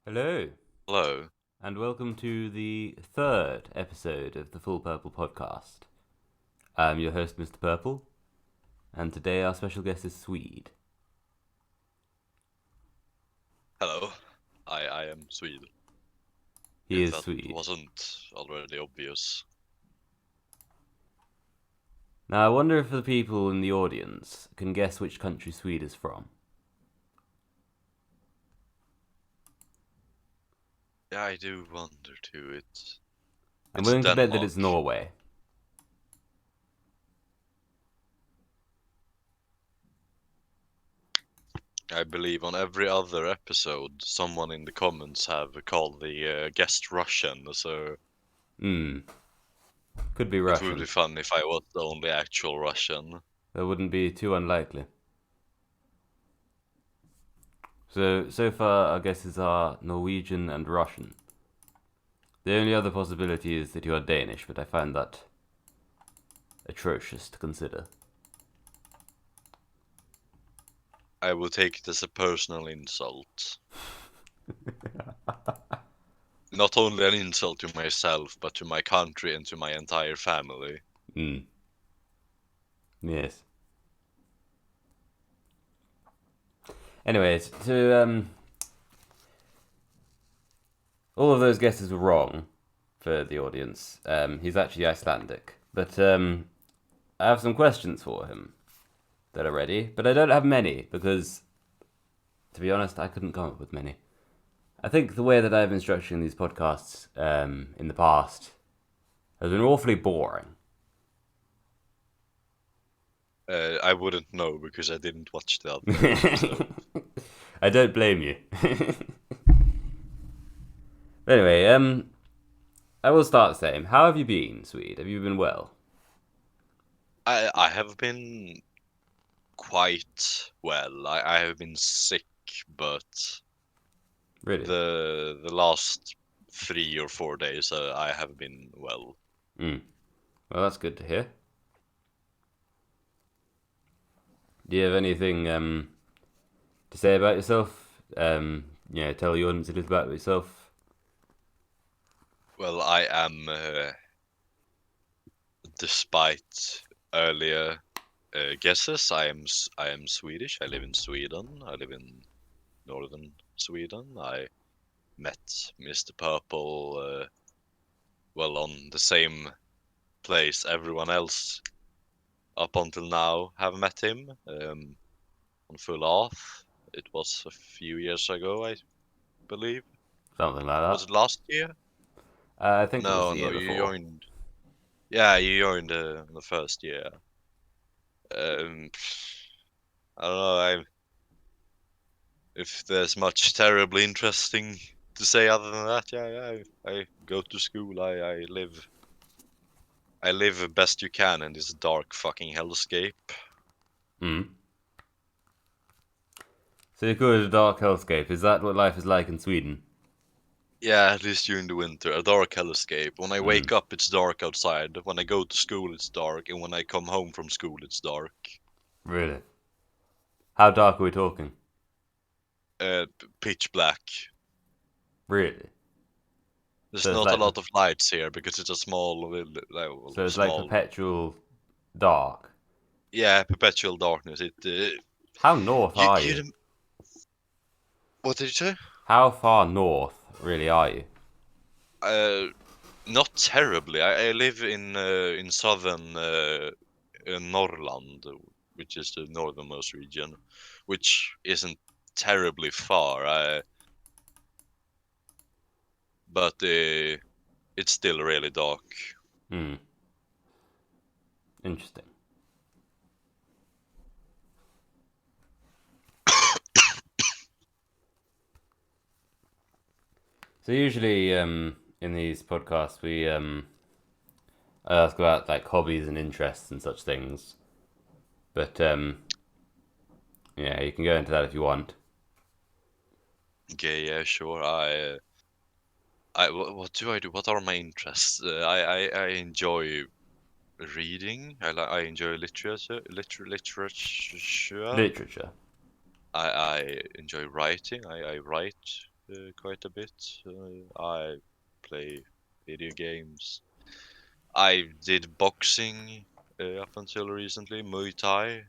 Hello, Hello. and welcome to the third episode of the FullPurple podcast. I'm your host, Mr. Purple, and today our special guest is Swede. Hello. I am Swede. He If is that Swede. wasn't already obvious. Now, I wonder if the people in the audience can guess which country Swede is from. Yeah, I do wonder too. I'm It's willing to bet that Denmark. it's Norway. I believe on every other episode, someone in the comments have called the guest Russian, so Could be it would be Russian. fun if I was the only actual Russian. That wouldn't be too unlikely. So far, our guesses are Norwegian and Russian. The only other possibility is that you are Danish, but I find that atrocious to consider. I will take it as a personal insult. Not only an insult to myself, but to my country and to my entire family. Yes. Anyways, so all of those guesses were wrong for the audience. He's actually Icelandic, but I have some questions for him that are ready, but I don't have many because, to be honest, I couldn't come up with many. I think the way that I've been structuring these podcasts in the past has been awfully boring. I wouldn't know because I didn't watch the other episode. I don't blame you. Anyway, I will start the same. How have you been, Swede? Have you been well? I have been quite well. I have been sick, but Really? the last 3 or 4 days I have been well. Mm. Well, that's good to hear. Do you have anything to say about yourself? Tell the audience a little about yourself. Well, I am, despite earlier guesses, I am Swedish. I live in Sweden. I live in northern Sweden. I met Mr. Purple, well, on the same place everyone else up until now have met him, on Full Earth. It was a few years ago, I believe. Something like Was that. it last year? I think it was No, the no, year you before. joined. Yeah, you joined the first year. Um, I don't know. If there's much terribly interesting to say other than that, yeah, I go to school. I live best you can in this dark fucking hellscape. Mm. So you call it a dark hellscape. Is that what life is like in Sweden? Yeah, at least during the winter, a dark hellscape. When I Mm. wake up, it's dark outside. When I go to school, it's dark, and when I come home from school, it's dark. Really? How dark are we talking? Pitch black. Really? There's So it's not a like lot of lights here because it's a small, small. perpetual dark. Yeah, perpetual darkness. How north You, are you? you. What did you say? How far north really are you? Uh, Not terribly. I live in southern Norrland, which is the northernmost region, which isn't terribly far. But it's still really dark. Hmm. Interesting. So usually, in these podcasts, we I ask about like hobbies and interests and such things. But yeah, you can go into that if you want. Okay, yeah, sure. What do I do? What are my interests? I enjoy reading. I enjoy literature. Literature. I enjoy writing. I write. quite a bit. I play video games. I did boxing up until recently, Muay Thai.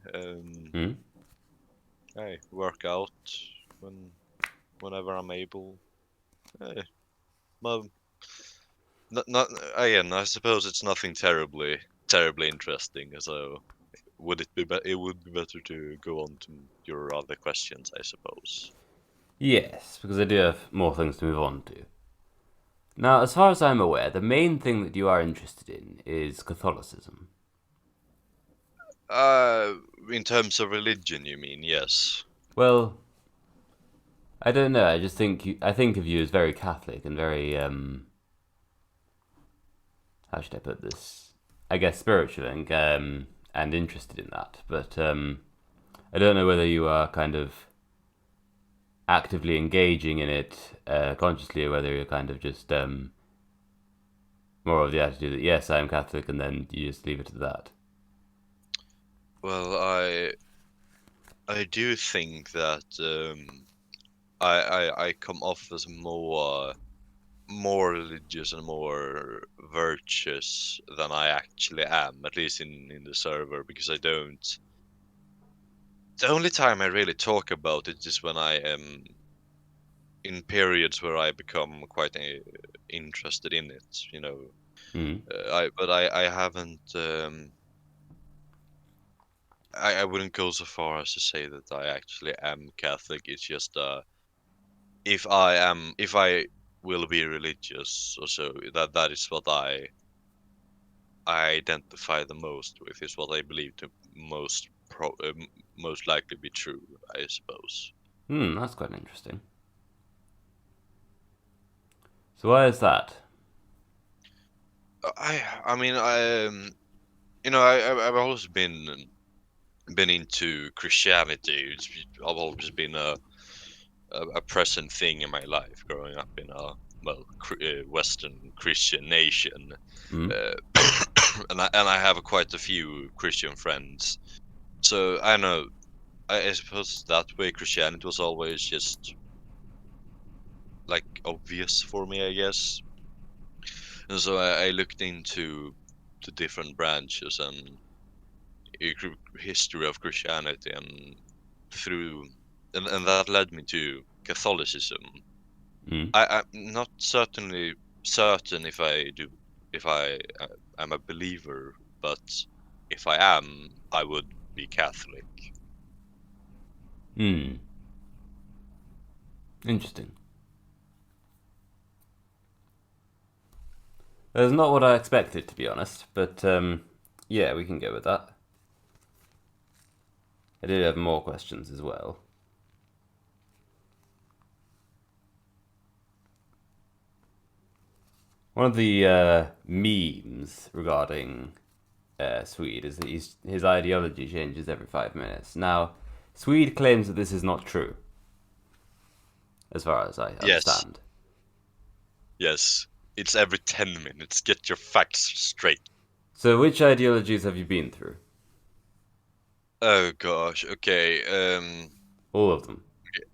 Hmm? I work out whenever I'm able. Uh, well, not again. I suppose it's nothing terribly interesting. So would it be? It would be better to go on to your other questions, I suppose. Yes, because I do have more things to move on to. Now, as far as I'm aware, the main thing that you are interested in is Catholicism. Uh, in terms of religion, you mean? Yes. Well, I don't know. I just think I think of you as very Catholic and very how should I put this? I guess spiritual and interested in that. But I don't know whether you are kind of actively engaging in it consciously, or whether you're kind of just more of the attitude that yes, I am Catholic, and then you just leave it at that. Well, I do think that I come off as more religious and more virtuous than I actually am, at least in the server, because I don't. The only time I really talk about it is when I am in periods where I become quite interested in it, you know. Mm. I haven't. I wouldn't go so far as to say that I actually am Catholic. It's just if I will be religious or so, that is what I identify the most with, is what I believe to most likely be true, I suppose. That's quite interesting. So why is that? I mean I've always been into Christianity. I've always been a present thing in my life, growing up in a Western Christian nation, Mm. uh, and I have quite a few Christian friends. So I know. I suppose that way Christianity was always just like obvious for me, I guess. And so I looked into the different branches and history of Christianity, and through and that led me to Catholicism. Mm. I'm not certainly certain if am a believer, but if I am, I would be Catholic. Mm. Interesting. That's not what I expected, to be honest. But yeah, we can go with that. I did have more questions as well. One of the memes regarding Swede is that his ideology changes every 5 minutes. Now, Swede claims that this is not true, as far as I Yes, understand. yes. It's every 10 minutes. Get your facts straight. So, which ideologies have you been through? Oh gosh. Okay. All of them.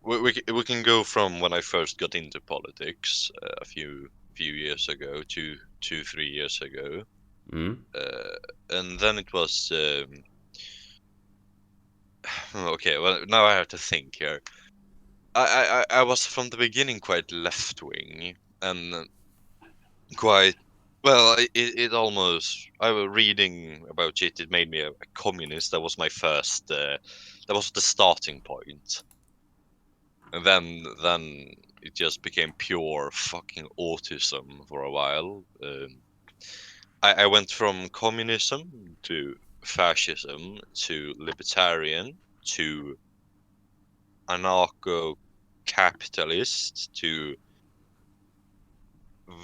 We can go from when I first got into politics a few years ago, 3 years ago, Mm? uh, and then it was okay. Well, now I have to think here. I was from the beginning quite left wing and quite well. It almost I was reading about it. It made me a communist. That was my first. That was the starting point. And then it just became pure fucking autism for a while. I went from communism to fascism to libertarian to anarcho-capitalist to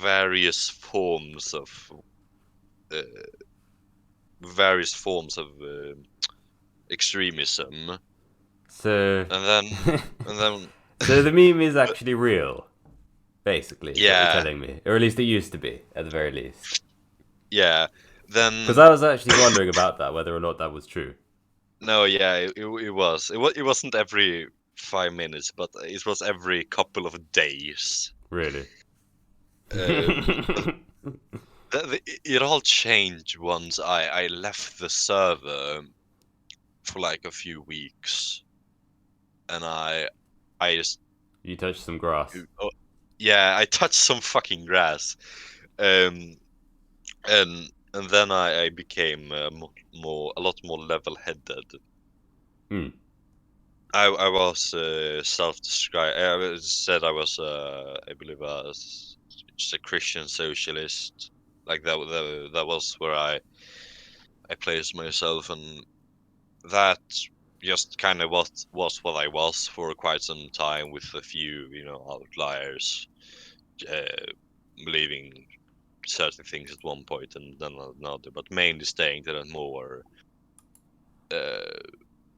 various forms of uh, various forms of extremism, So, and then so the meme is actually real, basically, is what you're yeah, telling me, or at least it used to be, at the very least. yeah. Because Then I was actually wondering about that, whether or not that was true. no, yeah, it was. It wasn't every. 5 minutes, but it was every couple of days. Really? It all changed once I left the server for like a few weeks, and I just You touched some grass. oh, yeah, I touched some fucking grass, um, and then I became a lot more level-headed. Hmm. I was self-described. I said I was I believe just a Christian socialist. Like that was where I placed myself, and that just kind of was what I was for quite some time, with a few outliers believing certain things at one point and then another, but mainly staying to that uh,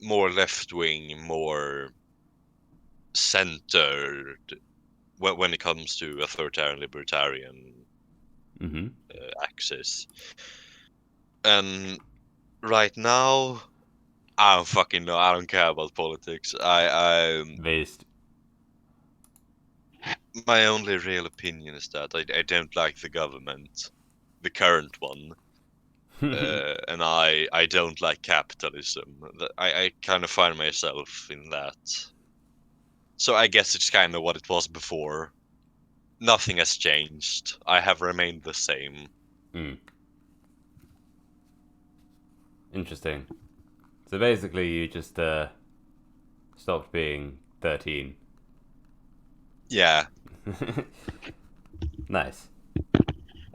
more left wing, more centered when it comes to authoritarian libertarian Mm-hmm. axis. And right now, I don't fucking know. I don't care about politics. Based. My only real opinion is that I don't like the government, the current one, and I don't like capitalism. I kind of find myself in that. So I guess it's kind of what it was before. Nothing has changed. I have remained the same. Hmm. Interesting. So basically, you just stopped being 13. Yeah. Nice.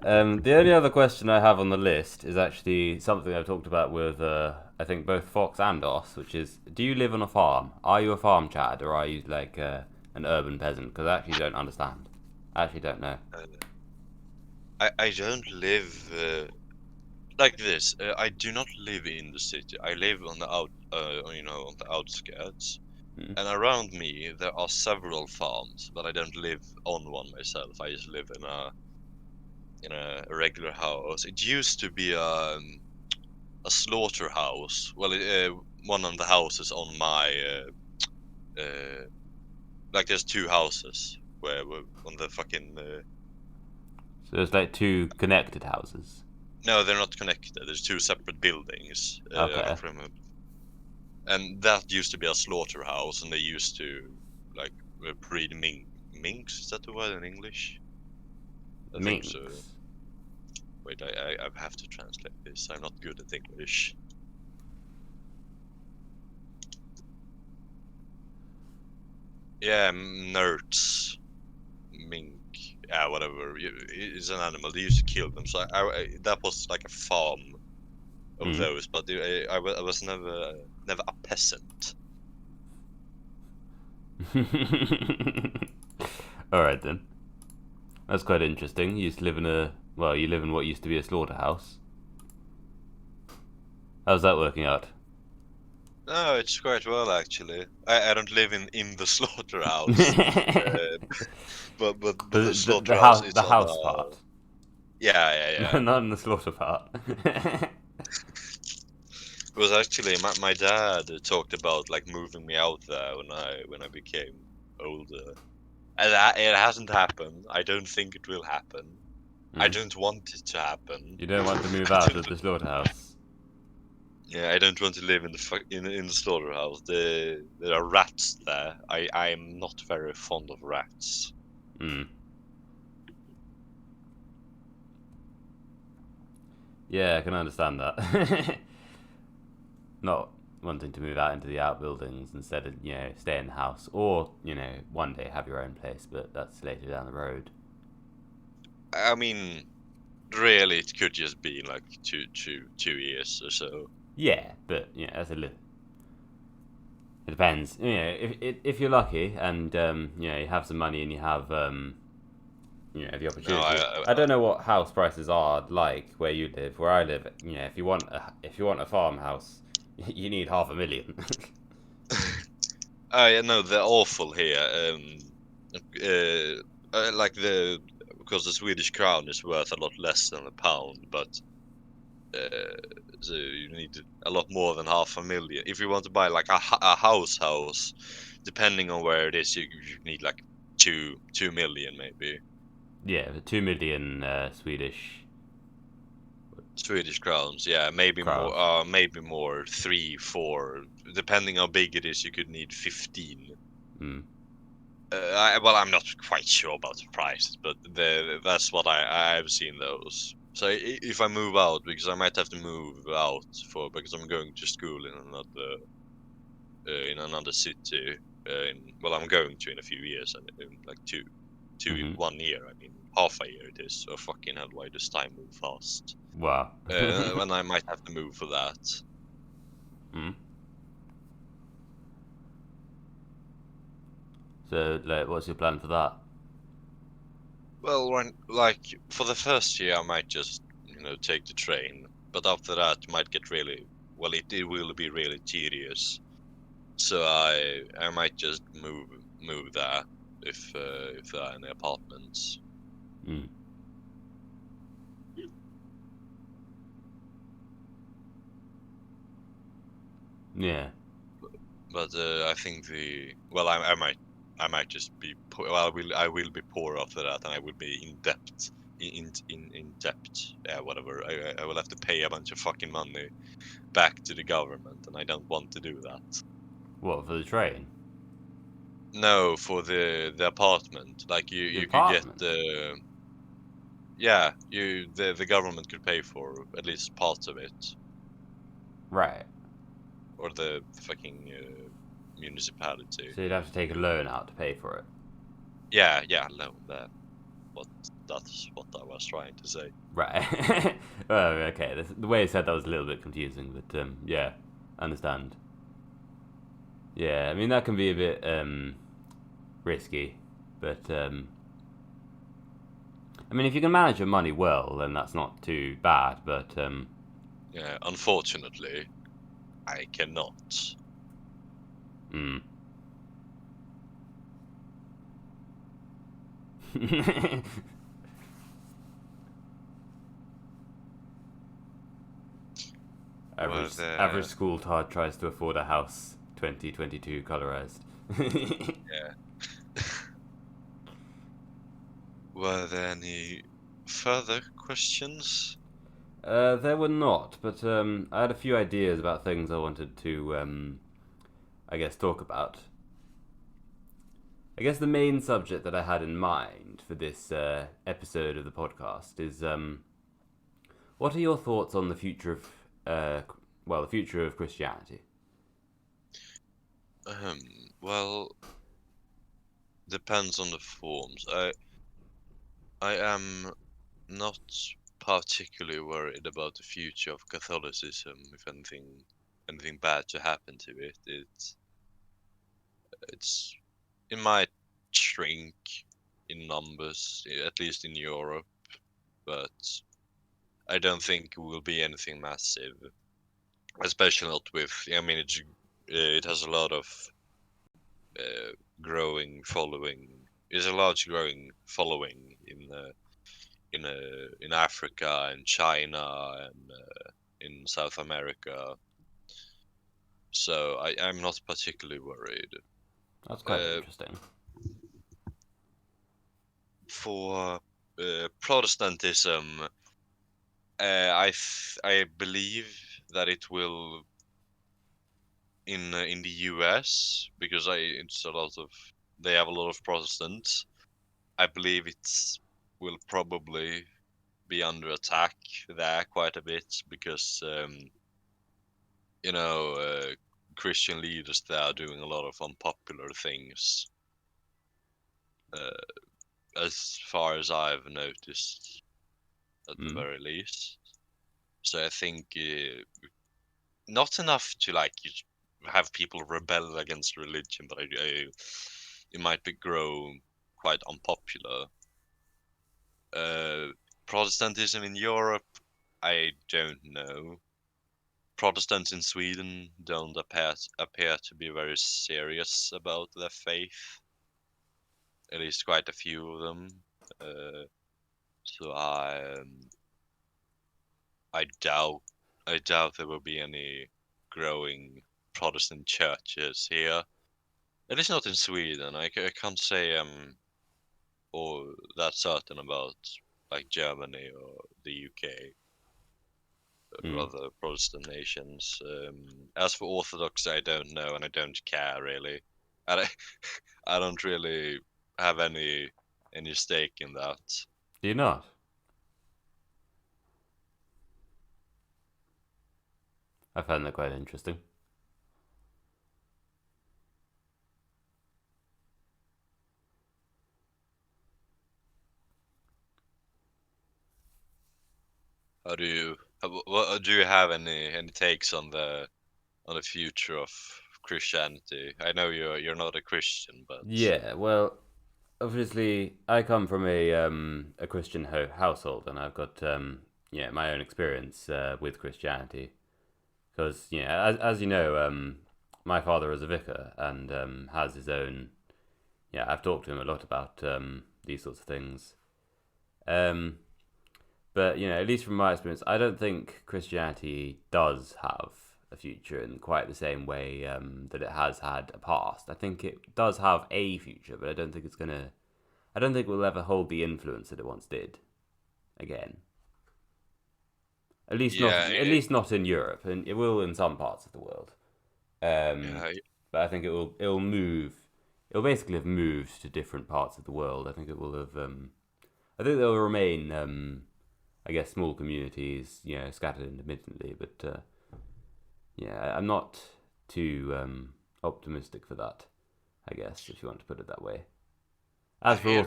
The only other question I have on the list is actually something I've talked about with, I think, both Fox and Os, which is, do you live on a farm? Are you a farm Chad, or are you like an urban peasant? Because I actually don't understand. I actually don't know. I don't live like this. I do not live in the city. I live on the on the outskirts. Hmm. And around me there are several farms, but I don't live on one myself. I just live in a regular house. It used to be a slaughterhouse. Well, one of the houses on my like there's two houses where on the fucking So there's like two connected houses. no, they're not connected. There's two separate buildings. I Okay. don't remember. And that used to be a slaughterhouse, and they used to like breed minks. Is that the word in English? I think so. Minks. Wait, I have to translate this. I'm not good at English. Yeah, nerds, mink, yeah, whatever. It's an animal. They used to kill them, so that was like a farm of Mm. those. But I was never a peasant. All right then. That's quite interesting. You used to live in you live in what used to be a slaughterhouse. How's that working out? No, it's quite well actually. I don't live in the slaughterhouse, but the slaughterhouse is The on house part, yeah. not in the slaughter part. It was actually my dad talked about like moving me out there when I became older, and it hasn't happened. I don't think it will happen. I Mm. don't want it to happen. You don't want to move I out don't. of the slaughterhouse. Yeah, I don't want to live in the slaughterhouse. There are rats there. I am not very fond of rats. Mm. Yeah, I can understand that. Not wanting to move out into the outbuildings instead of stay in the house, or one day have your own place, but that's later down the road. I mean, really, it could just be like 2 years or so. Yeah, but that's a little. It depends. If you're lucky and you have some money and you have the No, opportunity. I don't know what house prices are like where you live. Where I live, if you want a farmhouse, you need 500,000. I know they're awful here. Like because the Swedish crown is worth a lot less than a pound, but So you need a lot more than 500,000. If you want to buy like a house, depending on where it is, you need like 2 million maybe. Yeah, the 2 million Swedish crowns, yeah, maybe more. crowns. Maybe more. 3, 4, depending how big it is. You could need 15. Mm. Well, I'm not quite sure about the prices, but that's what I've seen those. So if I move out, because I might have to move out because I'm going to school in another city. Well, I'm going to in a few years, and in like Mm-hmm. 1 year. I mean, half a year it is. So fucking hell, why does time move fast? Wow. And I might have to move for that. Mm. So, like, what's your plan for that? Well, like for the first year, I might just take the train, but after that, it might get really well. It will be really tedious. So I might just move there if there are any apartments. Mm. Yeah. But I think I might just be poor. Well, I will be poor after that, and I will be in debt. In debt, yeah, whatever. I will have to pay a bunch of fucking money back to the government, and I don't want to do that. What, for the train? No, for the apartment. Like The you could get apartment? the yeah, the government could pay for at least part of it, Right. or the fucking municipality. So you'd have to take a loan out to pay for it. Yeah, loan that. What That's what I was trying to say. Right. Oh, okay. The way you said that was a little bit confusing, but yeah, I understand. Yeah, I mean that can be a bit risky, but I mean if you can manage your money well, then that's not too bad. But Yeah, unfortunately, I cannot. mm. Well, average school tard tries to afford a house 2022 colorized. yeah. Were there any further questions? There were not, but I had a few ideas about things I wanted to, I guess, talk about. I guess the main subject that I had in mind for this episode of the podcast is what are your thoughts on the future of, the future of Christianity? Um, well, depends on the forms. I am not particularly worried about the future of Catholicism. If anything bad to happen to it, it might shrink in numbers, at least in Europe, but I don't think it will be anything massive. Especially not with. I mean, it has a lot of growing following. There's a large growing following in Africa and China and in South America. So I'm not particularly worried. That's quite Uh, interesting. for Protestantism, I believe that it will in the U.S. because it's a lot of they have a lot of Protestants. I believe it's will probably be under attack there quite a bit because you know Christian leaders there are doing a lot of unpopular things, uh, as far as I've noticed, at the Mm. very least. So I think not enough to like have people rebel against religion, but it might be grow quite unpopular. Uh, Protestantism in Europe, I don't know. Protestants in Sweden don't appear to be very serious about their faith. At least quite a few of them. So I doubt there will be any growing Protestant churches here. At least not in Sweden. I can't say or that certain about like Germany or the UK or Mm. other Protestant nations. As for Orthodox, I don't know and I don't care really. And I don't really have any stake in that. Do you not? I found that quite interesting. How do you do you have any takes on the future of Christianity? I know you're not a Christian, but Yeah, well, obviously, I come from a Christian household, and I've got yeah, my own experience with Christianity. Because as you know, my father is a vicar and has his own. Yeah, I've talked to him a lot about these sorts of things. Um, but at least from my experience, I don't think Christianity does have a future in quite the same way that it has had a past. I think it does have a future, but I don't think it's gonna. I don't think it will ever hold the influence that it once did again. At least not. yeah, At least not in Europe, and it will in some parts of the world. Um, yeah, but I think it will. It will move. It will basically have moved to different parts of the world. I think it will have. I think there will remain. I guess small communities, scattered intermittently. But yeah, I'm not too optimistic for that. I guess if you want to put it that way. I As for hear.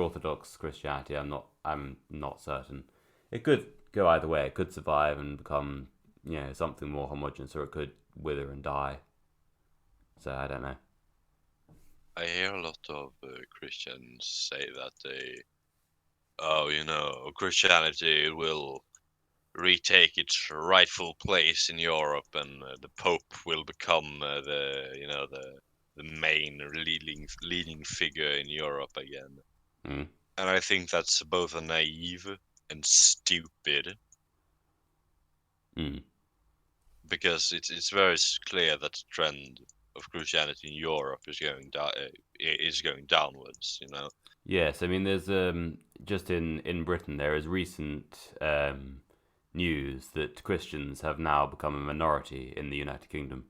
Orthodox Christianity, I'm not certain. It could go either way. It could survive and become something more homogenous, or it could wither and die. So I don't know. I hear a lot of Christians say that oh, Christianity will retake its rightful place in Europe, and the Pope will become the main leading figure in Europe again. Mm, And I think that's both a naive and stupid, mm. because it's very clear that the trend of Christianity in Europe is going downwards. Yes, I mean there's just in Britain there is recent news that Christians have now become a minority in the United Kingdom.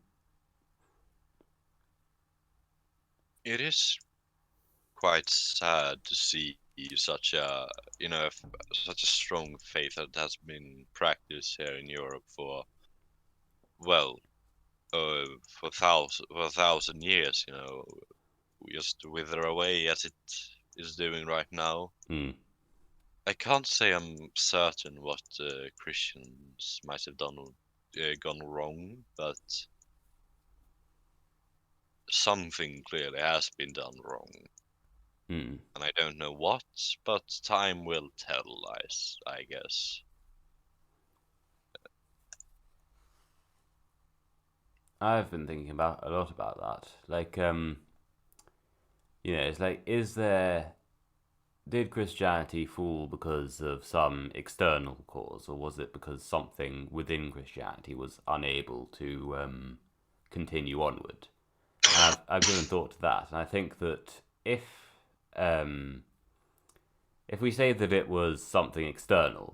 It is quite sad to see such a such a strong faith that has been practiced here in Europe for well for a thousand years, just wither away as it is doing right now. Mm, I can't say I'm certain what Christians might have gone wrong, but something clearly has been done wrong, mm. and I don't know what, but time will tell, I guess. I've been thinking about a lot about that. Like it's like did Christianity fall because of some external cause, or was it because something within Christianity was unable to continue onward? And I've given thought to that, and I think that um, if we say that it was something external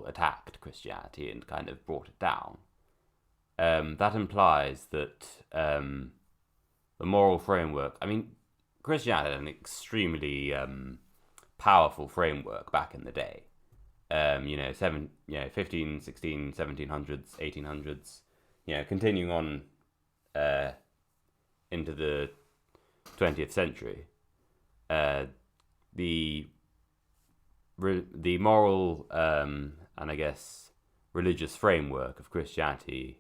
attacked Christianity and kind of brought it down, that implies that the moral framework. I mean, Christianity had an extremely powerful framework back in the day. 15, 16, 1700s, 1800s. Continuing on uh, into the 20th century. Uh, the the moral and I guess religious framework of Christianity,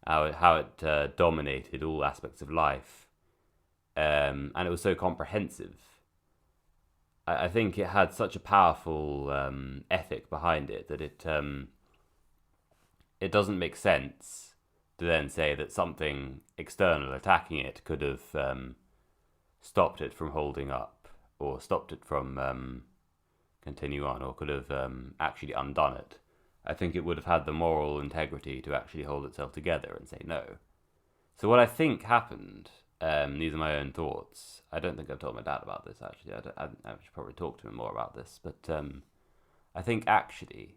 how it dominated all aspects of life, and it was so comprehensive. I think it had such a powerful ethic behind it that it doesn't make sense to then say that something external attacking it could have stopped it from holding up or stopped it from continue on, or could have actually undone it. I think it would have had the moral integrity to actually hold itself together and say no. So what I think happened, these are my own thoughts. I don't think I've told my dad about this actually. I should probably talk to him more about this. But I think actually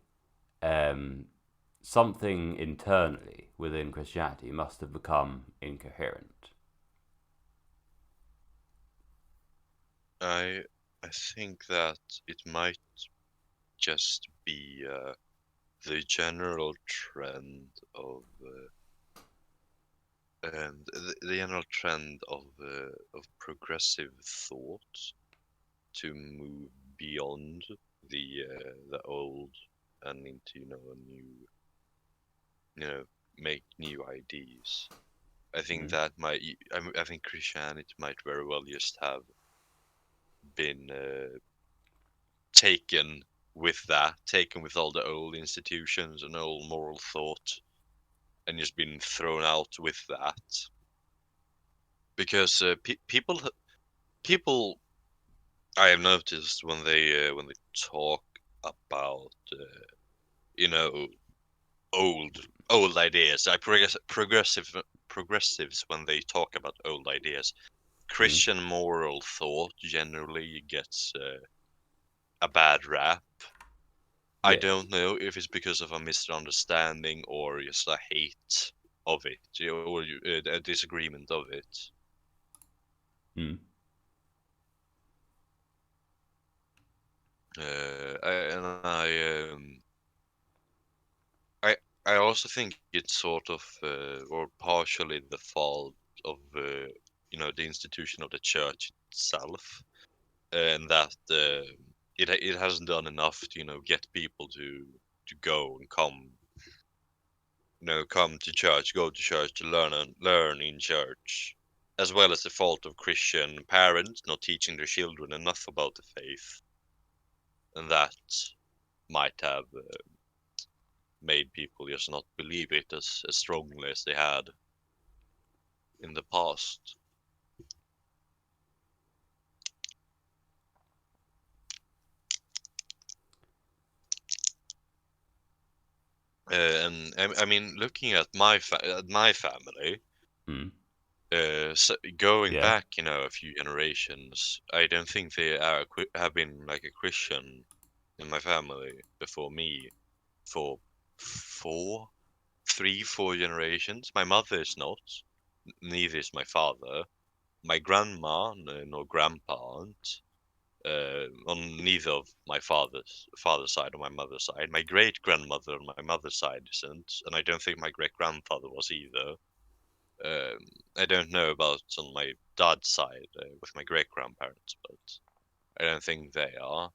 something internally within Christianity must have become incoherent. I I think that it might just be the general trend of the general trend of progressive thought to move beyond the old and into a new, make new ideas. I think Mm. that I think Christianity might very well just have been taken taken with all the old institutions and old moral thought, and just been thrown out with that. Because people, I have noticed when they talk about you know old ideas, progressives when they talk about old ideas, Mm. Christian moral thought generally gets a bad rap. I Yeah. don't know if it's because of a misunderstanding or just a hate of it, or a disagreement of it. Mm. And I I also think it's sort of or partially the fault of the institution of the church itself, and that it hasn't done enough to get people to go and come come to church, go to church to learn in church, as well as the fault of Christian parents not teaching their children enough about the faith, and that might have made people just not believe it as strongly as they had in the past. And I mean, looking at my family, Mm. so going Yeah. back, a few generations, I don't think they have been like a Christian in my family before me for four, 4 generations. My mother is not. Neither is my father. My grandma nor grandpa aren't. On neither of my father's side or my mother's side. My great grandmother on my mother's side isn't, and I don't think my great grandfather was either. Um, I don't know about on my dad's side with my great grandparents, but I don't think they are.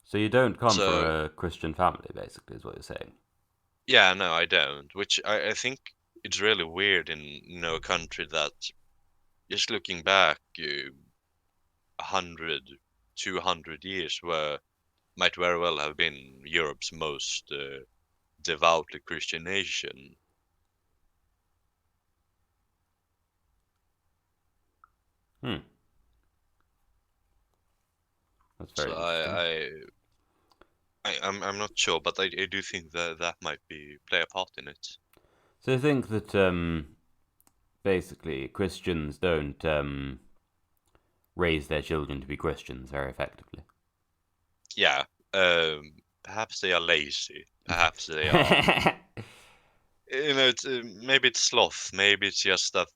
So you don't come from So a Christian family, basically, is what you're saying. yeah, no, I don't. Which I think it's really weird in a country that, just looking back 100, 200 years, where might very well have been Europe's most devoutly Christian nation. Hmm. That's So very interesting. I'm not sure, but I do think that that might be play a part in it. So I think that basically Christians don't raise their children to be Christians very effectively. Yeah, perhaps they are lazy. Perhaps they are. Maybe it's sloth. Maybe it's just that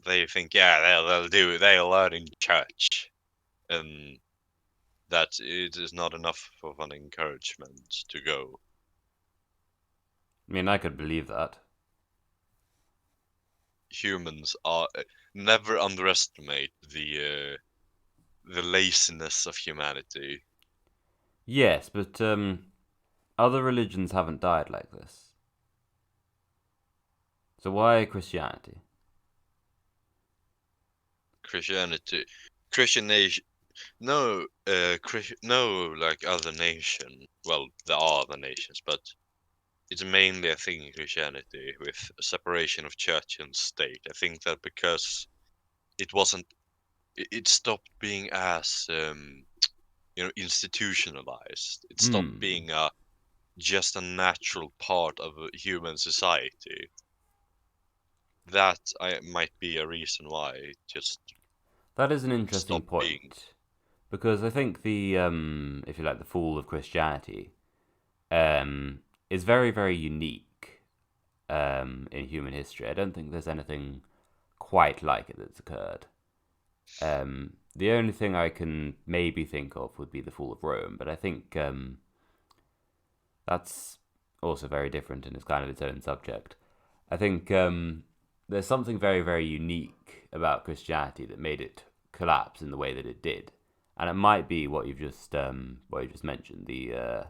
they think, yeah, they'll do it. They'll learn in church, and that it is not enough of an encouragement to go. I mean, I could believe that. Humans are never underestimate the laziness of humanity. Yes, but other religions haven't died like this. So why Christianity? Christianity, Christian nation, no, no, like other nation. Well, there are other nations, but it's mainly a thing in Christianity with separation of church and state. I think that because it wasn't, it stopped being as institutionalized. It stopped Hmm. being just a natural part of a human society. That might be a reason why it just That is an interesting stopped being. point because I think the if you like, the fall of Christianity is very, very unique in human history. I don't think there's anything quite like it that's occurred. The only thing I can maybe think of would be the fall of Rome, but I think that's also very different and is kind of its own subject. I think there's something very, very unique about Christianity that made it collapse in the way that it did, and it might be what you just mentioned. The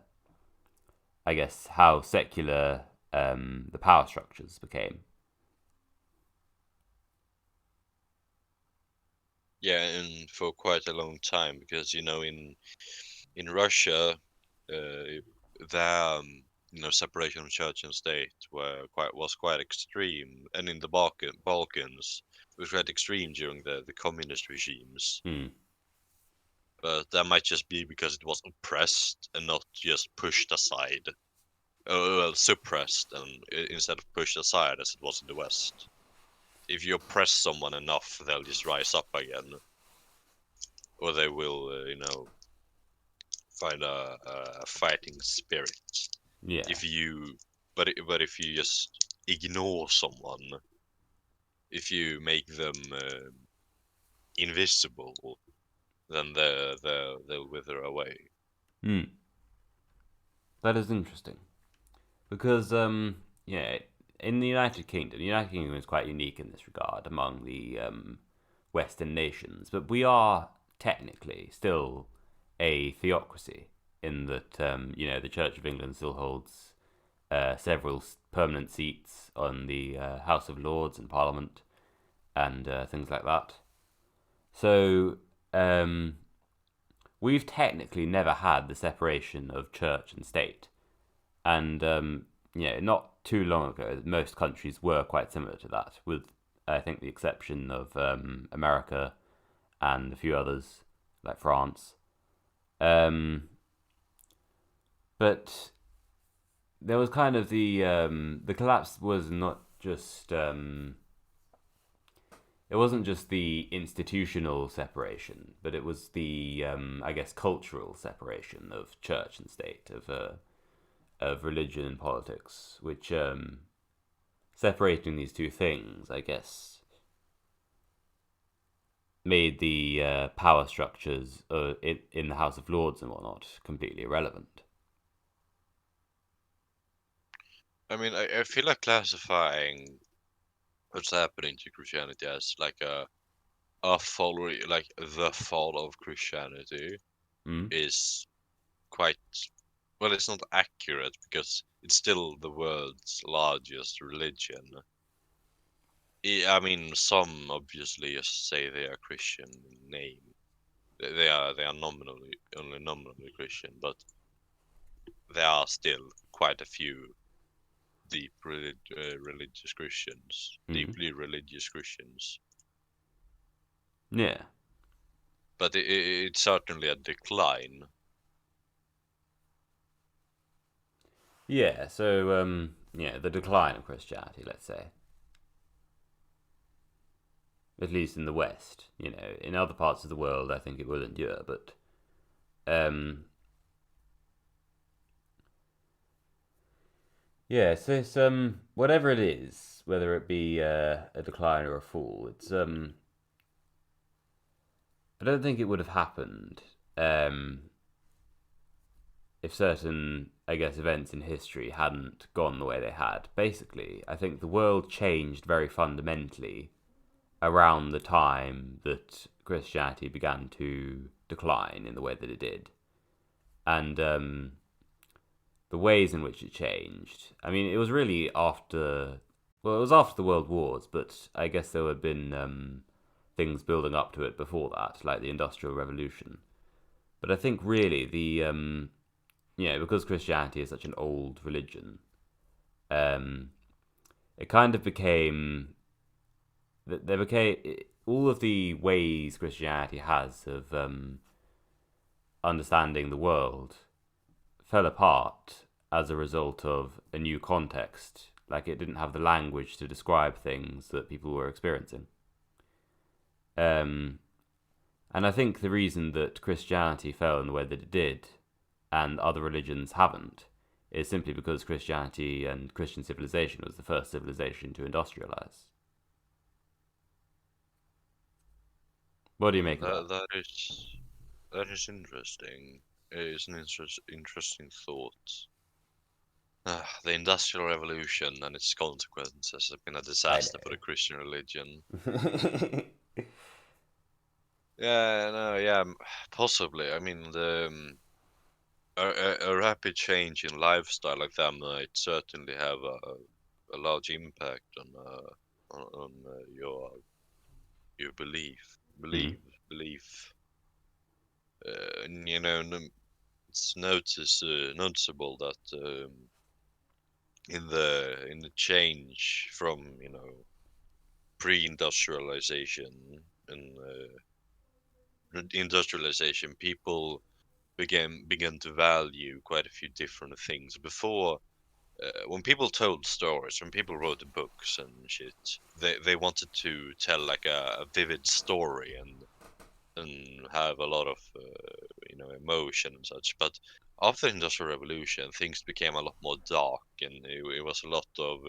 I guess how secular the power structures became. Yeah, and for quite a long time, because in Russia, the separation of church and state was quite extreme, and in the Balkans it was quite extreme during the communist regimes. Hmm. But that might just be because it was oppressed and not just pushed aside. Well, suppressed and instead of pushed aside as it was in the West. If you oppress someone enough, they'll just rise up again, or they will, find a fighting spirit. Yeah. If you, but if you just ignore someone, if you make them invisible, then they'll wither away. Hmm. That is interesting because yeah, in the United Kingdom is quite unique in this regard among the Western nations, but we are technically still a theocracy in that the Church of England still holds several permanent seats on the House of Lords and Parliament and things like that. So we've technically never had the separation of church and state, and not too long ago, most countries were quite similar to that, with I think the exception of America and a few others like France. Um, but there was kind of the collapse was not just it wasn't just the institutional separation, but it was the I guess cultural separation of church and state, of religion and politics, which separating these two things, I guess, made the power structures in the House of Lords and whatnot completely irrelevant. I mean, I feel like classifying what's happening to Christianity as like a fall, like the fall of Christianity Mm? is quite, well, it's not accurate because it's still the world's largest religion. I mean, some obviously just say they are Christian in name. They are nominally only nominally Christian, but there are still quite a few religious Christians, Mm? deeply religious Christians. Yeah. But it's certainly a decline. Yeah, so the decline of Christianity, let's say, at least in the West. In other parts of the world, I think it will endure, but um, yeah. So it's whatever it is, whether it be a decline or a fall, it's I don't think it would have happened um, if certain, I guess, events in history hadn't gone the way they had. Basically, I think the world changed very fundamentally around the time that Christianity began to decline in the way that it did. And the ways in which it changed. I mean, it was really after. Well, it was after the World Wars, but I guess there had been things building up to it before that, like the Industrial Revolution. But I think really because Christianity is such an old religion, um, it kind of became there became all of the ways Christianity has of understanding the world fell apart as a result of a new context. Like, it didn't have the language to describe things that people were experiencing. And I think the reason that Christianity fell in the way that it did, and other religions haven't, is simply because Christianity and Christian civilization was the first civilization to industrialize. What do you make of that? That is interesting. It is an interesting thought. The Industrial Revolution and its consequences have been a disaster for the Christian religion. Yeah, no, yeah, possibly. I mean, a rapid change in lifestyle like that might certainly have a large impact on your Mm. belief. You know, it's noticeable that in the change from pre-industrialization and industrialization, people began to value quite a few different things. Before, when people told stories, when people wrote books and shit, they wanted to tell like a vivid story and have a lot of emotion and such. But after the Industrial Revolution, things became a lot more dark, and it was a lot of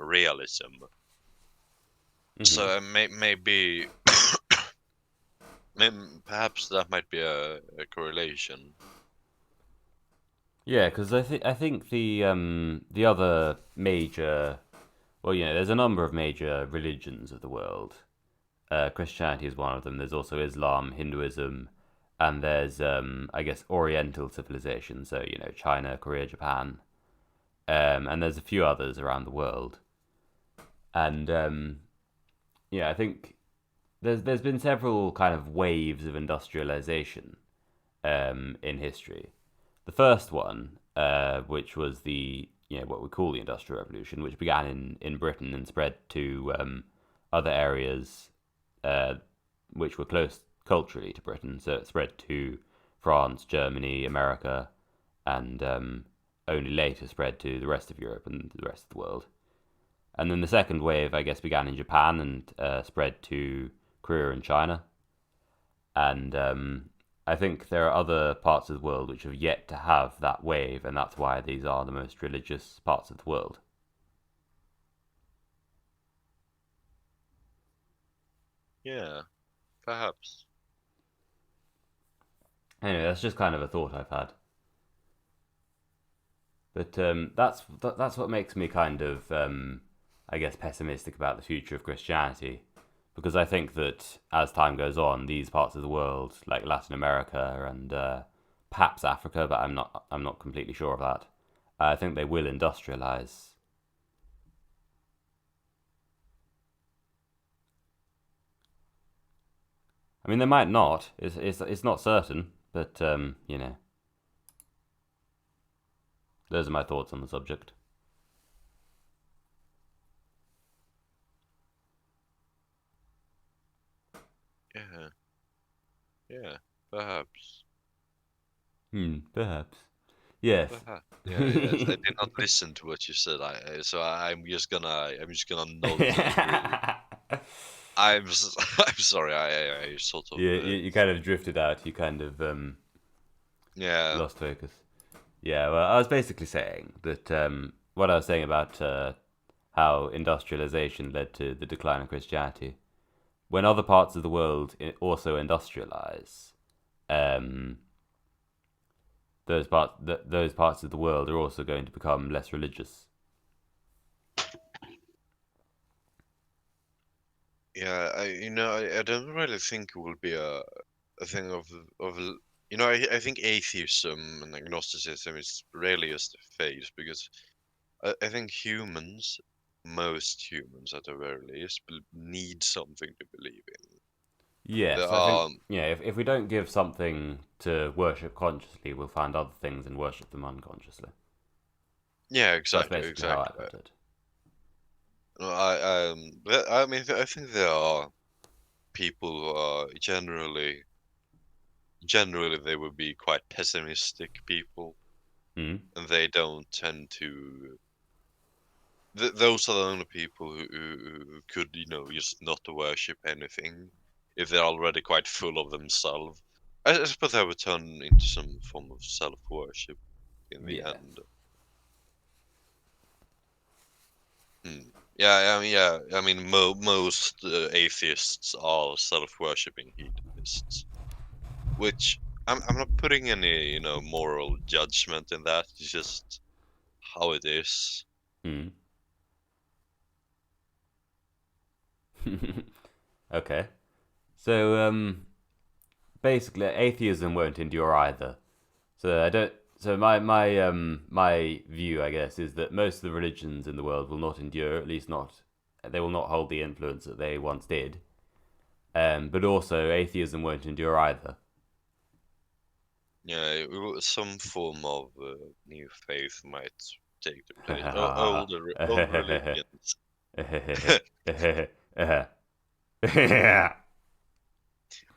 realism. Mm-hmm. So maybe perhaps that might be a correlation. Yeah, because I think the other major, well, there's a number of major religions of the world. Christianity is one of them. There's also Islam, Hinduism, and there's I guess Oriental civilization. So China, Korea, Japan, and there's a few others around the world. And I think there's been several kind of waves of industrialization in history. The first one, which was the what we call the Industrial Revolution, which began in Britain and spread to other areas which were close culturally to Britain. So it spread to France, Germany, America, and only later spread to the rest of Europe and the rest of the world. And then the second wave, I guess, began in Japan and spread to Korea and China. And I think there are other parts of the world which have yet to have that wave, and that's why these are the most religious parts of the world. Yeah, perhaps. Anyway, that's just kind of a thought I've had. But that's what makes me kind of, I guess, pessimistic about the future of Christianity, because I think that as time goes on, these parts of the world, like Latin America and perhaps Africa, but I'm not completely sure of that. I think they will industrialize. I mean, they might not. It's not certain, but those are my thoughts on the subject. Yeah, yeah, perhaps. Perhaps. Yes. Perhaps. Yeah, yes. I did not listen to what you said. So I'm just gonna nod and agree. I'm sorry. I sort of You kind of drifted out. You kind of yeah. lost focus. Yeah, well, I was basically saying that what I was saying about how industrialization led to the decline of Christianity. When other parts of the world also industrialize, um, those parts of the world are also going to become less religious. Yeah, I don't really think it will be a thing of I think atheism and agnosticism is really just a phase because I think most humans at the very least, need something to believe in. There Yes, I think are if we don't give something to worship consciously, we'll find other things and worship them unconsciously. yeah, That's exactly, basically how I exactly. put it. I mean, I think there are people who are generally generally they would be quite pessimistic people, Mm. and they don't tend to. Those are the only people who could, just not worship anything if they're already quite full of themselves. I suppose that would turn into some form of self-worship in the Yeah. end. Hmm. Yeah, I mean, yeah. I mean, most atheists are self-worshipping hedonists, which I'm not putting any, moral judgment in that. It's just how it is. Mm. Okay. So basically, atheism won't endure either. So I don't. So my view, I guess, is that most of the religions in the world will not endure. At least not. They will not hold the influence that they once did. But also, atheism won't endure either. Yeah, some form of new faith might take the place. Old religions.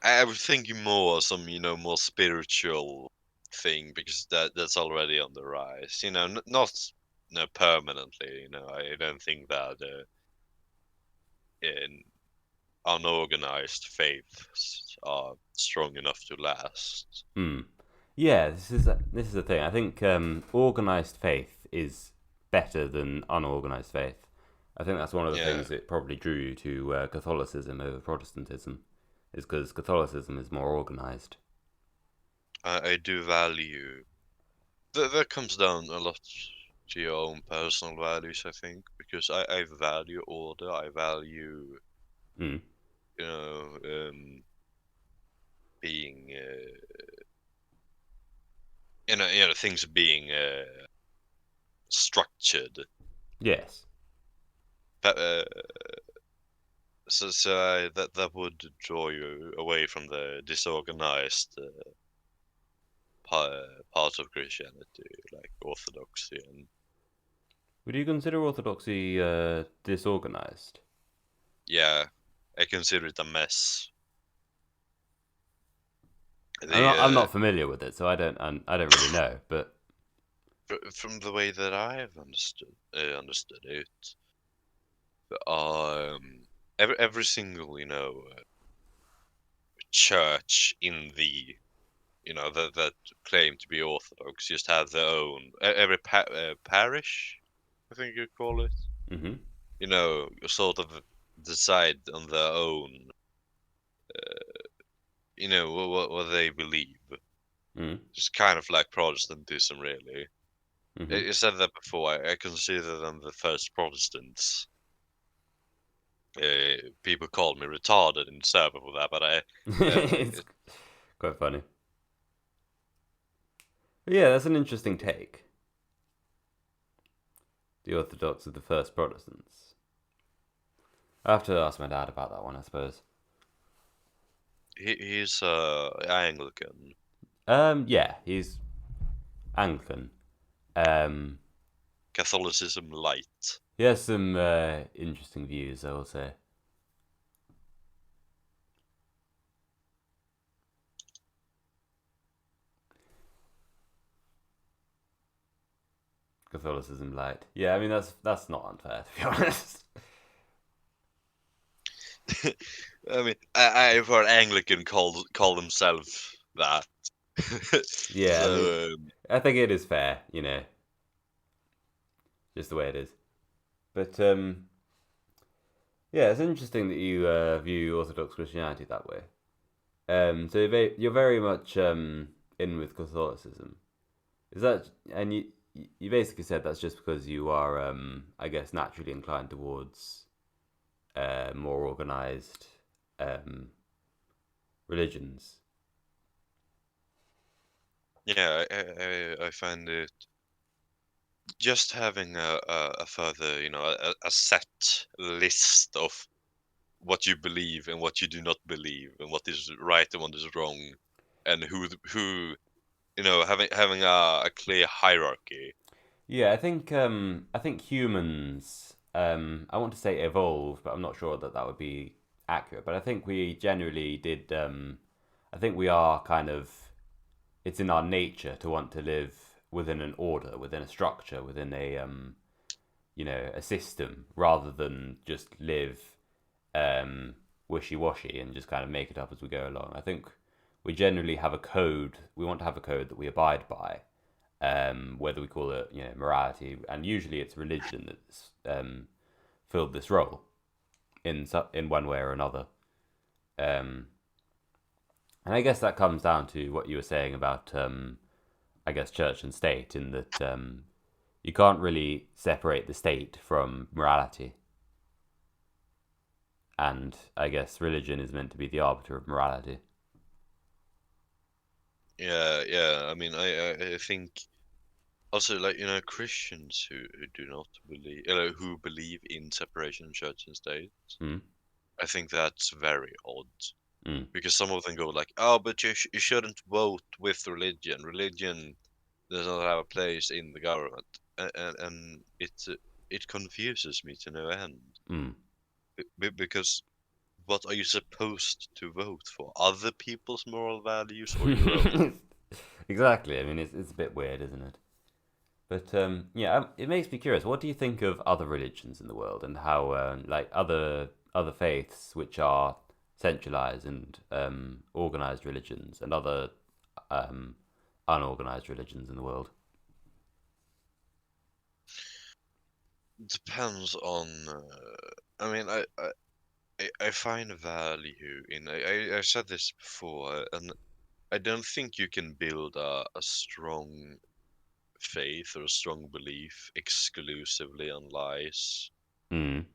I was thinking more some, more spiritual thing because that's already on the rise. Not permanently. I don't think that in unorganized faiths are strong enough to last. Hmm. Yeah, this is the thing. I think organized faith is better than unorganized faith. I think that's one of the Yeah, things that probably drew you to Catholicism over Protestantism, is because Catholicism is more organized. I do value. That comes down a lot to your own personal values, I think, because I value order. I value, Mm. you know, being, things being structured. Yes. But, that would draw you away from the disorganized part of Christianity, like Orthodoxy and Would you consider Orthodoxy disorganized? yeah, I consider it a mess. I'm The not familiar with it, so I don't really know. But from the way that I've understood it, every single church in the that claim to be Orthodox just have their own every parish, I think you call it. hmm Sort of decide on their own. What they believe. mm It's kind of like Protestantism, really. hmm I said that before. I consider them the first Protestants. People called me retarded in server for that, but It's quite funny. But yeah, that's an interesting take. The Orthodox are the first Protestants. I have to ask my dad about that one, I suppose. he's Anglican. Yeah, he's Anglican. Um, Catholicism light. he has some interesting views, I will say. Catholicism light. Yeah, I mean that's not unfair to be honest. I mean, I've heard Anglican call themselves that. Yeah, I mean, So I think it is fair, just the way it is. But yeah, it's interesting that you view Orthodox Christianity that way. So you're very much in with Catholicism. Is that and you basically said that's just because you are I guess naturally inclined towards more organized um, religions. yeah, I find it just having a further, a set list of what you believe and what you do not believe, and what is right and what is wrong, and who having a clear hierarchy. Yeah, I think humans. I want to say evolved, but I'm not sure that that would be accurate. But I think we generally did. I think we are kind of, it's in our nature to want to live within an order, within a structure, within a a system, rather than just live wishy-washy and just kind of make it up as we go along. I think we generally have a code. We want to have a code that we abide by, whether we call it morality, and usually it's religion that's filled this role in one way or another. And I guess that comes down to what you were saying about I guess church and state, in that you can't really separate the state from morality. And I guess religion is meant to be the arbiter of morality. Yeah. I mean, I think also, like, Christians who do not believe, who believe in separation of church and state. Mm. I think that's very odd. Mm. Because some of them go like, oh, but you shouldn't vote with religion. Religion does not have a place in the government, and it confuses me to no end. Mm. Because what are you supposed to vote for? Other people's moral values or your own? Exactly. I mean, it's a bit weird, isn't it? But it makes me curious. What do you think of other religions in the world, and how like other faiths which are centralized and organized religions, and other unorganized religions in the world? Depends on. I mean, I find value in. I said this before, and I don't think you can build a strong faith or a strong belief exclusively on lies. Mm.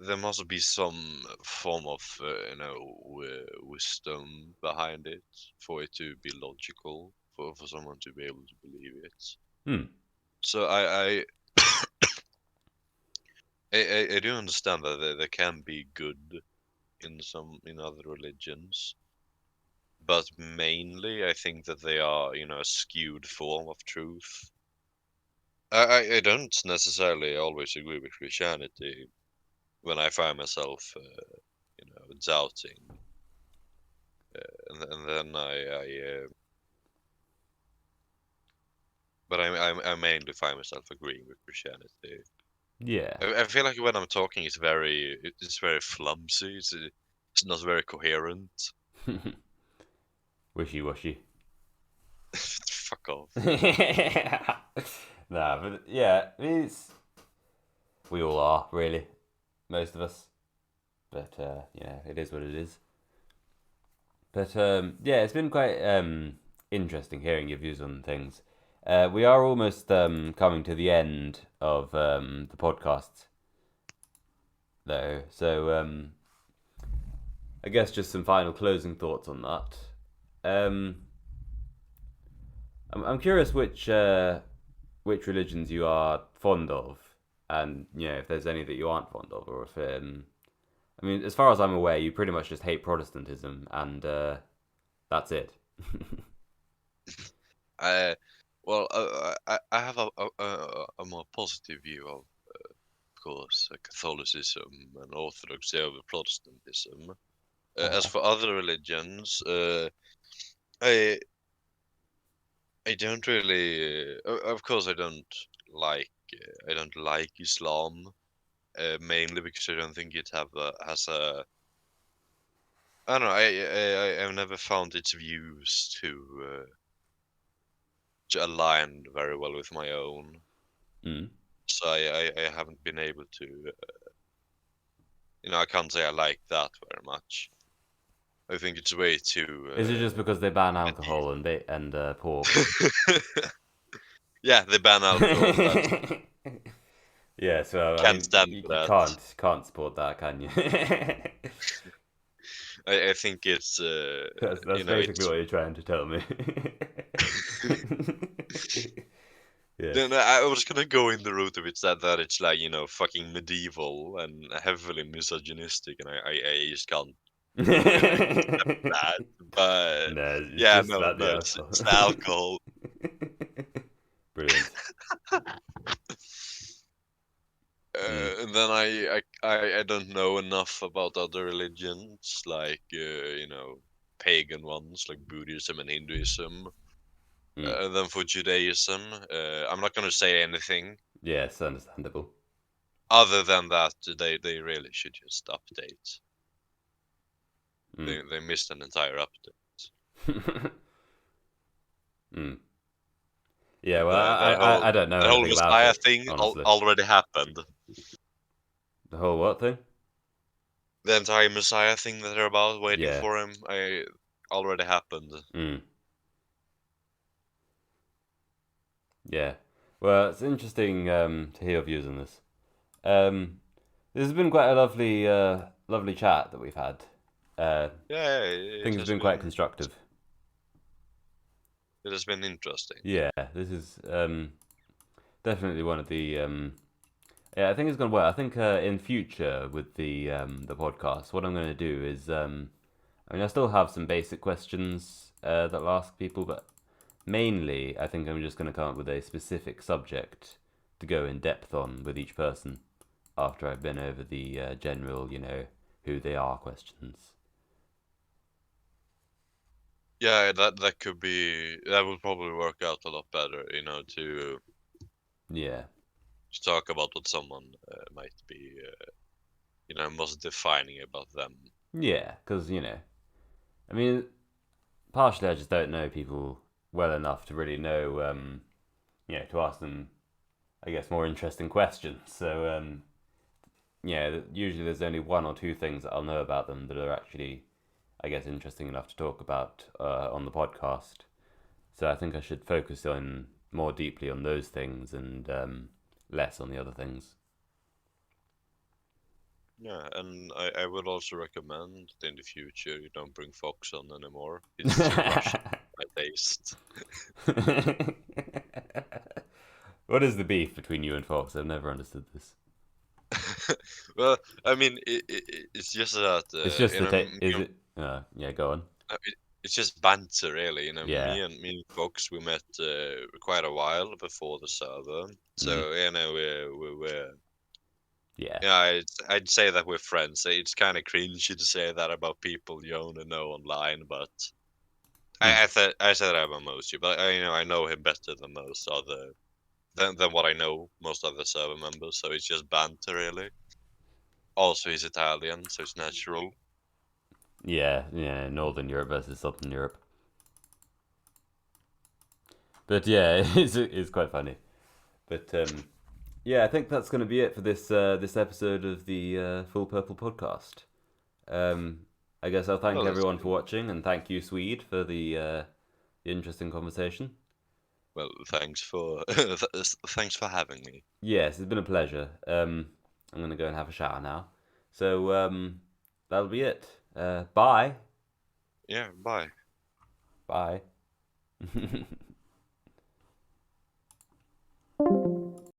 There must be some form of wisdom behind it for it to be logical, for someone to be able to believe it. Mm. So I do understand that there can be good in other religions, but mainly I think that they are a skewed form of truth. I don't necessarily always agree with Christianity when I find myself doubting, and then but I mainly find myself agreeing with Christianity. Yeah. I feel like when I'm talking, it's very flumpy. It's not very coherent. Wishy-washy. Fuck off. Nah, but yeah, we all are, really, most of us. But it is what it is. But yeah, it's been quite interesting hearing your views on things. We are almost coming to the end of the podcast, though. So I guess just some final closing thoughts on that. I'm curious which religions you are fond of, and if there's any that you aren't fond of, or if I mean, as far as I'm aware, you pretty much just hate Protestantism, and that's it. I have a more positive view of course, Catholicism and Orthodoxy over Protestantism. As for other religions, I don't really. Of course, I don't like Islam, mainly because I don't think it has a. I don't know. I've never found its views to align very well with my own. Mm. So I haven't been able to. I can't say I like that very much. I think it's way too. Is it just because they ban alcohol and pork? Yeah, they ban alcohol. Yeah, so I Can't mean, stand you for that. can't support that, can you? I think it's That's basically what you're trying to tell me. Yeah. Then I was gonna go in the route of it that it's like fucking medieval and heavily misogynistic, and I just can't accept that. But No, it's yeah, just no, about the it's alcohol. the alcohol. Brilliant. And then I don't know enough about other religions, like pagan ones like Buddhism and Hinduism. Mm. And then for Judaism, I'm not gonna say anything Yeah, it's understandable. other than that they really should just update. Mm. They missed an entire update. Mm. Yeah, well, That whole I don't know that whole anything about Messiah it, thing honestly. already happened. The whole what thing? The entire Messiah thing that they're about waiting Yeah. for him, I already happened. Mm. Yeah. Well, it's interesting to hear your views on this. This has been quite a lovely chat that we've had. I Yeah, think it's been quite constructive. it has been interesting. Yeah, this is definitely one of the. Yeah, I think it's gonna work. I think in future with the podcast, what I'm gonna do is I mean, I still have some basic questions that I'll ask people, but mainly I think I'm just gonna come up with a specific subject to go in depth on with each person after I've been over the general, who they are questions. Yeah, that that would probably work out a lot better, Yeah, to talk about what someone might be, most defining about them. yeah, because I mean, partially I just don't know people well enough to really know, to ask them, I guess, more interesting questions. So, yeah, usually there's only one or two things that I'll know about them that are actually, I guess, interesting enough to talk about on the podcast. So I think I should focus on more deeply on those things and less on the other things. Yeah, and I would also recommend that in the future you don't bring Fox on anymore. It's too Russian for my taste. What is the beef between you and Fox? I've never understood this. Well, I mean, it's just that It's just the is it? Yeah, go on. it's just banter, really. Yeah. Me and Fox, we met quite a while before the server, Mm. so we're Yeah. yeah, I'd say that we're friends. It's kind of cringy to say that about people you only know online, but Hmm. I said that about most you, but I know him better than most other than what I know most other server members. So it's just banter, really. Also, he's Italian, so it's natural. Yeah, yeah, Northern Europe versus Southern Europe. But yeah, it's quite funny. But yeah, I think that's going to be it for this episode of the Full Purple podcast. Um, I guess I'll thank Well, it's everyone for watching, and thank you, Swede, for the interesting conversation. well. Thanks for thanks for having me. Yes, it's been a pleasure. I'm going to go and have a shower now. So that'll be it. Bye. Yeah, bye. Bye.